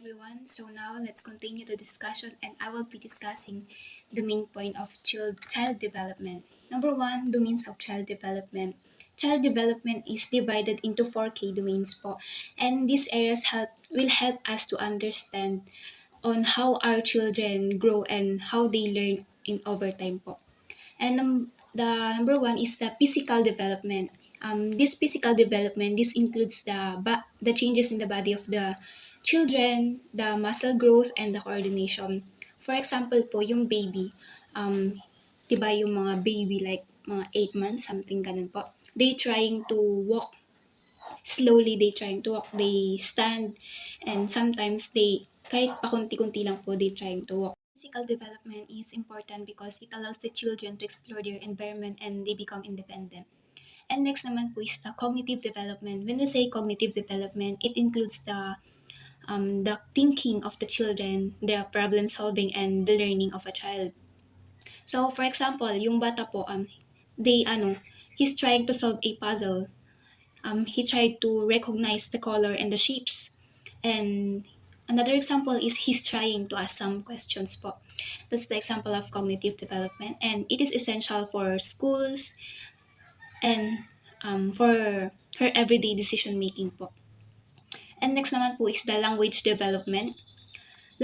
everyone. So now let's continue the discussion and I will be discussing the main point of child development. Number one, domains of child development. Child development is divided into 4 key domains po. And these areas will help us to understand on how our children grow and how they learn in overtime po. And the number one is the physical development. This physical development, this includes the changes in the body of the children, the muscle growth, and the coordination. For example po, yung baby, diba yung mga baby like mga 8 months, something ganun po. They trying to walk slowly, they stand, and sometimes kahit pakunti-kunti lang po, they trying to walk. Physical development is important because it allows the children to explore their environment and they become independent. And next naman po is the cognitive development. When we say cognitive development, it includes the thinking of the children, the problem solving, and the learning of a child. So, for example, yung bata po, he's trying to solve a puzzle. He tried to recognize the color and the shapes. And another example is he's trying to ask some questions po. That's the example of cognitive development, and it is essential for schools and for her everyday decision making po. And next naman po is the language development.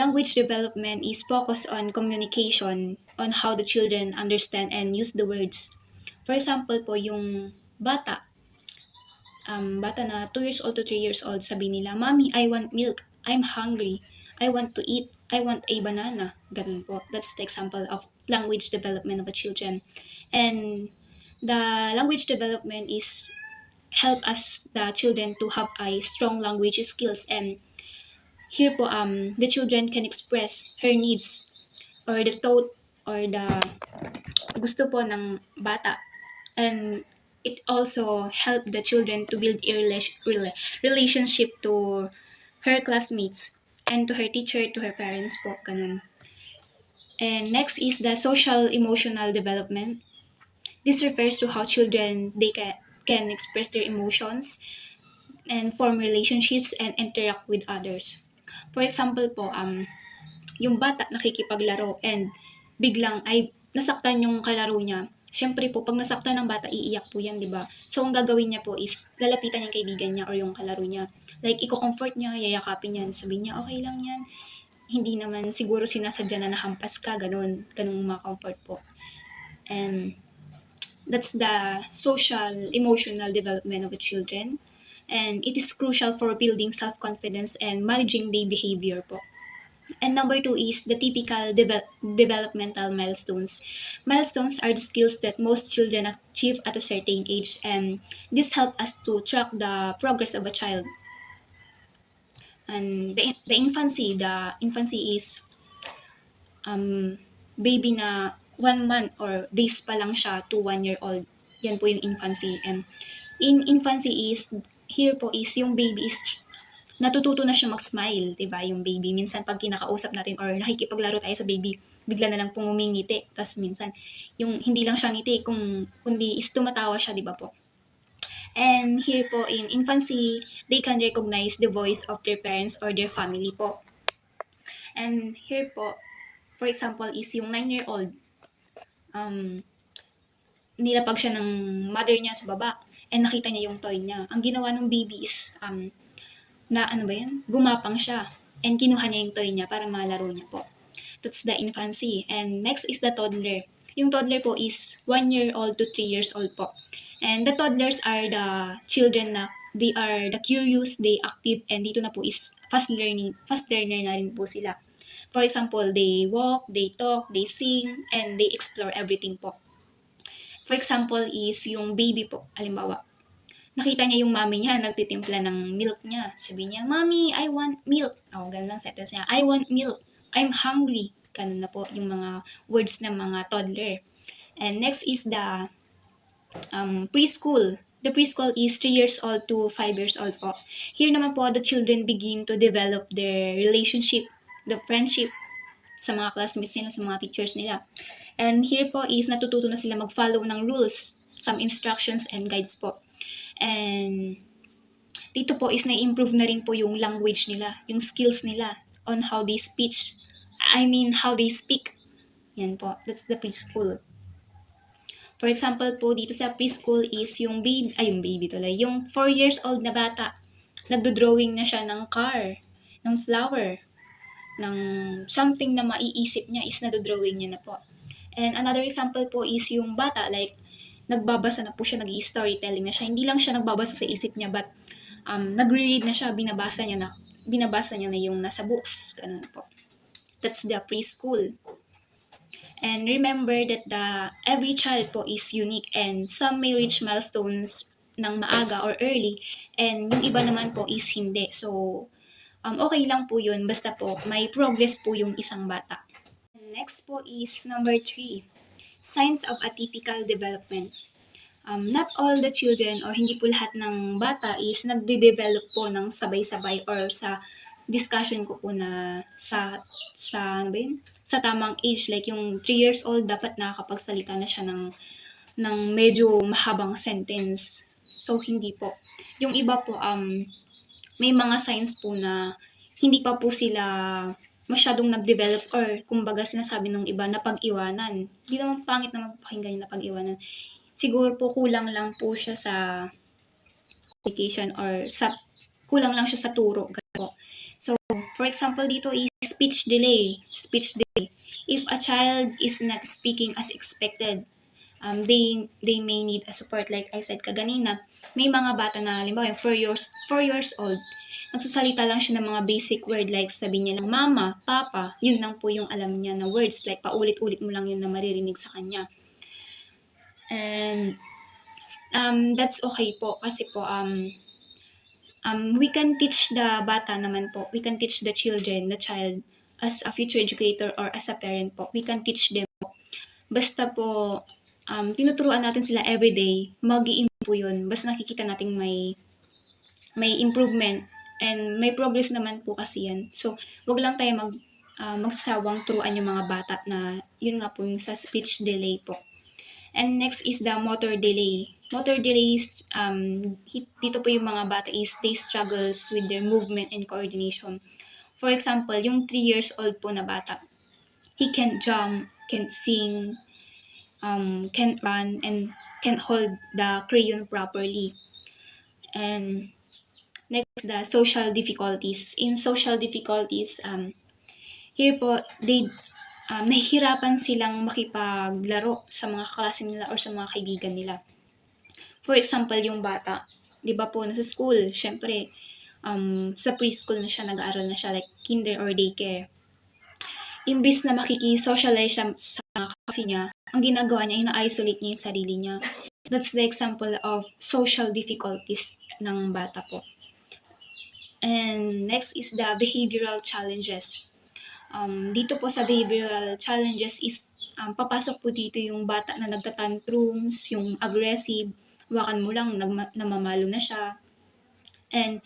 Language development is focused on communication, on how the children understand and use the words. For example po, yung bata na 2 years old to 3 years old, sabi nila, "Mommy, I want milk. I'm hungry. I want to eat. I want a banana." Ganun po. That's the example of language development of a children. And the language development is help us, the children, to have a strong language skills. And here po, the children can express her needs or the thought or the gusto po ng bata. And it also helped the children to build a relationship to her classmates and to her teacher, to her parents po, ganun. And next is the social emotional development. This refers to how children, they can express their emotions and form relationships and interact with others. For example po, yung bata nakikipaglaro and biglang ay nasaktan yung kalaro niya. Siyempre po, pag nasaktan ng bata, iiyak po yan, di ba? So, ang gagawin niya po is, lalapitan yung kaibigan niya or yung kalaro niya. Like, i-comfort niya, yayakapin niya, sabihin niya, okay lang yan. Hindi naman siguro sinasadya na nahampas ka, ganun ma-comfort po. And that's the social, emotional development of the children. And it is crucial for building self-confidence and managing their behavior po. And number 2 is the typical developmental milestones. Milestones are the skills that most children achieve at a certain age, and this help us to track the progress of a child. And the infancy is baby na 1 month or days pa lang siya to 1 year old. Yan po yung infancy. And in infancy is, here po is yung baby is natututo na siya mag-smile, 'di ba? Yung baby minsan pag kinakausap natin or nakikipaglaro tayo sa baby, bigla na lang pong ngumingiti. Tapos minsan yung hindi lang siya ngiti kundi is tumatawa siya, 'di ba po? And here po in infancy, they can recognize the voice of their parents or their family po. And here po, for example, is yung 9-year-old, nilapag siya ng mother niya sa baba and nakita niya yung toy niya. Ang ginawa ng baby is, gumapang siya and kinuha niya yung toy niya para malaro niya po. That's the infancy. And next is the toddler. Yung toddler po is 1 year old to 3 years old po. And the toddlers are the children na they are the curious, they active, and dito na po is fast learner na rin po sila. For example, they walk, they talk, they sing, and they explore everything po. For example is yung baby po, halimbawa, nakita niya yung mommy niya, nagtitimpla ng milk niya. Sabi niya, "Mommy, I want milk." Ganun lang sentence niya, "I want milk. I'm hungry." Ganun na po yung mga words ng mga toddler. And next is the preschool. The preschool is 3 years old to 5 years old po. Here naman po, the children begin to develop their relationship, the friendship sa mga classmates nila, sa mga teachers nila. And here po is natututo na sila mag-follow ng rules, some instructions and guides po. And dito po is na-improve na rin po yung language nila, yung skills nila. on how they how they speak. Yan po, that's the preschool. For example po, dito sa preschool is yung baby tuloy, yung 4 years old na bata, nagdo-drawing na siya ng car, ng flower, ng something na maiisip niya is nado-drawing niya na po. And another example po is yung bata, like, nagbabasa na po siya, nag-storytelling na siya. Hindi lang siya nagbabasa sa isip niya, but nagre-read na siya, binabasa niya na yung nasa books. Ganun po. That's the preschool. And remember that every child po is unique and some may reach milestones ng maaga or early and yung iba naman po is hindi. So, okay lang po yun basta po may progress po yung isang bata. Next po is number 3, signs of atypical development. Not all the children or hindi po lahat ng bata is nagde-develop po ng sabay-sabay or sa discussion ko po na ano ba yun? Sa tamang age, like yung 3 years old, dapat nakakapagsalita na siya ng medyo mahabang sentence. So, hindi po. Yung iba po, may mga signs po na hindi pa po sila masyadong nag-develop or kumbaga sinasabi ng iba na pag-iwanan. Hindi naman pangit na magpakinggan yung na pag-iwanan. Siguro po kulang lang po siya sa communication or kulang lang siya sa turo. Ganun. So, for example, dito is speech delay. If a child is not speaking as expected, they may need a support. Like I said kaganina, may mga bata na, halimbawa, 4 years old, nagsasalita lang siya ng mga basic word like sabi niya lang mama, papa, yun lang po yung alam niya na words, like paulit-ulit mo lang yun na maririnig sa kanya. And that's okay po kasi po we can teach the bata naman po. We can teach the child as a future educator or as a parent po. We can teach them po. Basta po tinuturuan natin sila everyday, mag-i-improve po yun. Basta nakikita natin may improvement and may progress naman po kasi yan. So, wag lang tayo magsawang turuan yung mga bata na yun nga po yung sa speech delay po. And next is the motor delay. Motor delays, dito po yung mga bata is they struggles with their movement and coordination. For example, yung 3 years old po na bata, he can't jump, can't sing, can't run, and can't hold the crayon properly. And next, the social difficulties. In social difficulties, here po, nahihirapan silang makipaglaro sa mga kaklase nila or sa mga kaibigan nila. For example, yung bata, di ba po, nasa school, syempre, sa preschool na siya, nag-aaral na siya, like kinder or daycare. Imbis na makikisocialize siya sa mga kaklase niya, ang ginagawa niya, ina-isolate niya yung sarili niya. That's the example of social difficulties ng bata po. And next is the behavioral challenges. Dito po sa behavioral challenges is papasok po dito yung bata na nagtatantrums, yung aggressive, wakan mo lang, namamalo na siya. And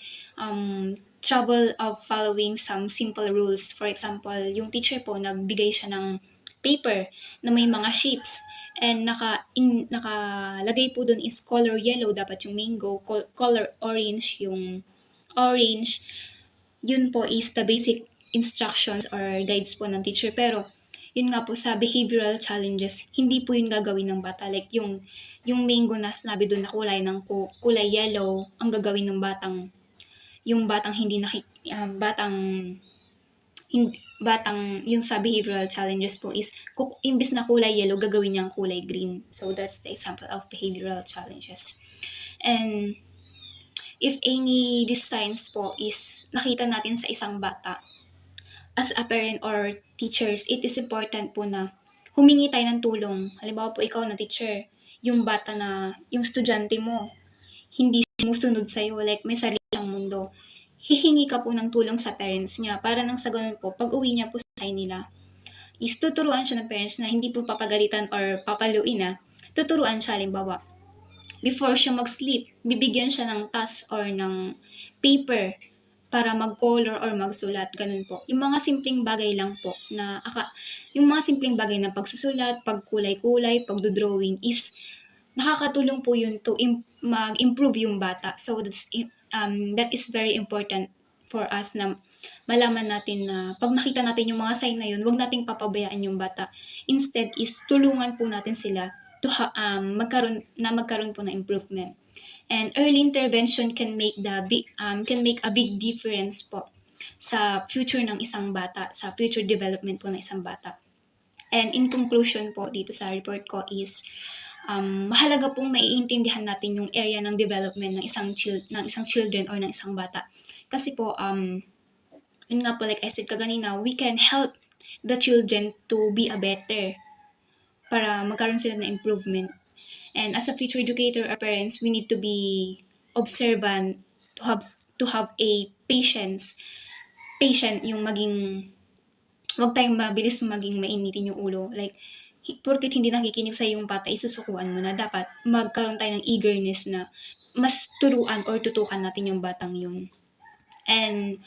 trouble of following some simple rules. For example, yung teacher po, nagbigay siya ng paper na may mga shapes. And nakalagay po dun is color yellow, dapat yung mango, color orange, yung orange. Yun po is the basic instructions or guides po ng teacher. Pero, yun nga po sa behavioral challenges, hindi po yun gagawin ng bata. Like, yung mango na sinabi doon na kulay yellow, ang gagawin ng batang yung sa behavioral challenges po is, imbis na kulay yellow, gagawin niyang kulay green. So, that's the example of behavioral challenges. And, if any these signs po is nakita natin sa isang bata, as a parent or teachers, it is important po na humingi tayo ng tulong. Halimbawa po ikaw na teacher, yung bata na, yung estudyante mo, hindi sumusunod sa'yo, like may sarili siyang mundo. Hihingi ka po ng tulong sa parents niya para nang sa ganun po, pag uwi niya po sa nila, is tuturuan siya ng parents na hindi po papagalitan or papaluin tuturuan siya, halimbawa. Before siya mag-sleep, bibigyan siya ng task or ng paper para mag-color or magsulat, ganun po. Yung mga simpleng bagay lang po yung mga simpleng bagay na pagsusulat, pagkulay-kulay, pagdodrawing is nakakatulong po yun to mag-improve yung bata. So that is very important for us na malaman natin na pag nakita natin yung mga sign na yun, huwag nating papabayaan yung bata. Instead is tulungan po natin sila to magkaroon po ng improvement. And early intervention can make a big difference po sa future ng isang bata, sa future development po ng isang bata. And in conclusion po dito sa report ko is mahalaga pong maiintindihan natin yung area ng development ng isang children or ng isang bata. Kasi po yun nga po, like I said kaganina, we can help the children to be a better para magkaroon sila ng improvement. And as a future educator or parents, we need to be observant, to have a patient yung maging, wag tayong mabilis maging mainitin yung ulo. Like, porket hindi nakikinig sa yung bata, isusukuan mo na. Dapat magkaroon tayo ng eagerness na mas turuan or tutukan natin yung batang yun. And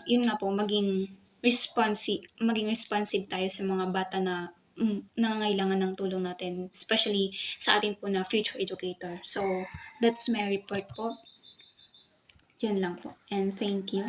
yun nga po, maging responsive tayo sa mga bata na nangangailangan ng tulong natin, especially sa atin po na future educator. So, that's my report po. Yan lang po. And thank you.